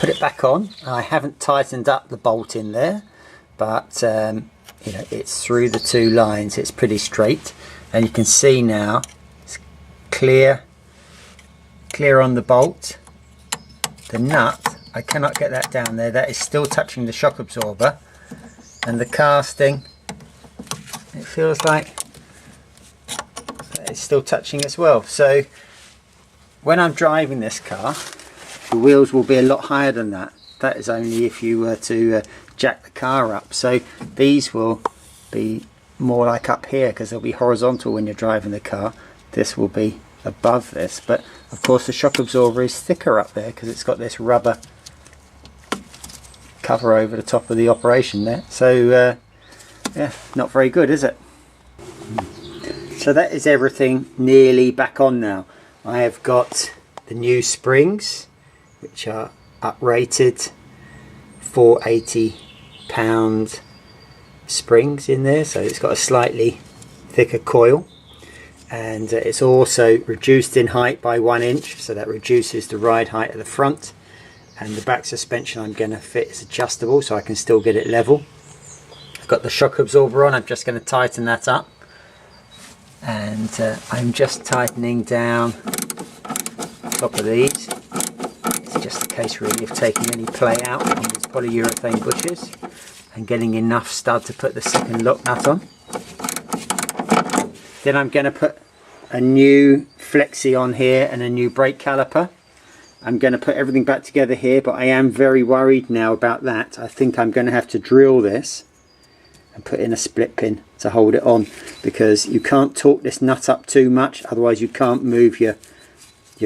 put it back on. I haven't tightened up the bolt in there, but you know, it's through the two lines, it's pretty straight, and you can see now it's clear on the bolt. The nut, I cannot get that down there, that is still touching the shock absorber, and the casting, it feels like it's still touching as well. So when I'm driving this car, the wheels will be a lot higher than that. That is only if you were to jack the car up. So these will be more like up here because they'll be horizontal when you're driving the car. This will be above this, but of course the shock absorber is thicker up there because it's got this rubber cover over the top of the operation there. So yeah, not very good, is it? So that is everything nearly back on now. I have got the new springs, which are uprated 480-pound springs in there, so it's got a slightly thicker coil, and it's also reduced in height by 1 inch, so that reduces the ride height of the front. And the back suspension I'm going to fit is adjustable, so I can still get it level. I've got the shock absorber on, I'm just going to tighten that up, and I'm just tightening down top of these. It's just a case really of taking any play out on these polyurethane bushes and getting enough stud to put the second lock nut on. Then I'm going to put a new flexi on here and a new brake caliper. I'm going to put everything back together here, but I am very worried now about that. I think I'm going to have to drill this and put in a split pin to hold it on, because you can't torque this nut up too much, otherwise you can't move your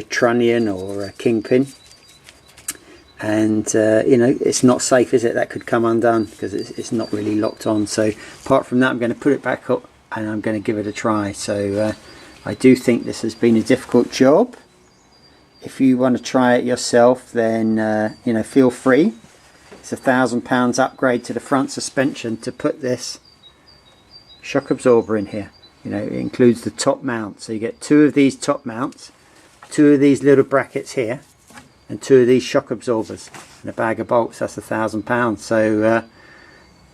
trunnion or kingpin, and you know, it's not safe, is it? That could come undone because it's not really locked on. So apart from that, I'm going to put it back up and I'm going to give it a try. So I do think this has been a difficult job. If you want to try it yourself, then you know, feel free. It's £1,000 upgrade to the front suspension to put this shock absorber in here. You know, it includes the top mount, so you get 2 of these top mounts, 2 of these little brackets here, and 2 of these shock absorbers, and a bag of bolts. That's £1,000. So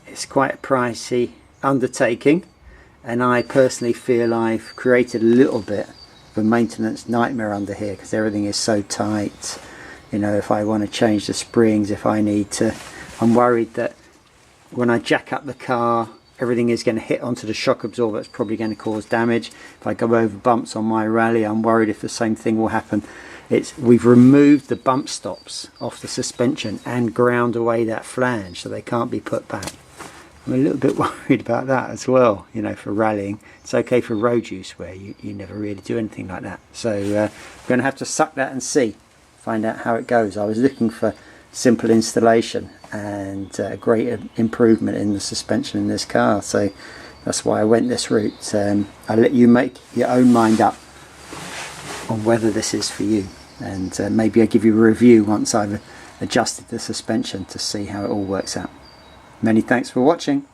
it's quite a pricey undertaking, and I personally feel I've created a little bit of a maintenance nightmare under here because everything is so tight. You know, if I want to change the springs, if I need to, I'm worried that when I jack up the car, everything is going to hit onto the shock absorber. It's probably going to cause damage. If I go over bumps on my rally, I'm worried if the same thing will happen. We've removed the bump stops off the suspension and ground away that flange, so they can't be put back. I'm a little bit worried about that as well, you know, for rallying. It's okay for road use where you never really do anything like that. So I'm going to have to suck that and see, find out how it goes. I was looking for simple installation and a great improvement in the suspension in this car, so that's why I went this route. I'll let you make your own mind up on whether this is for you, and maybe I'll give you a review once I've adjusted the suspension to see how it all works out. Many thanks for watching.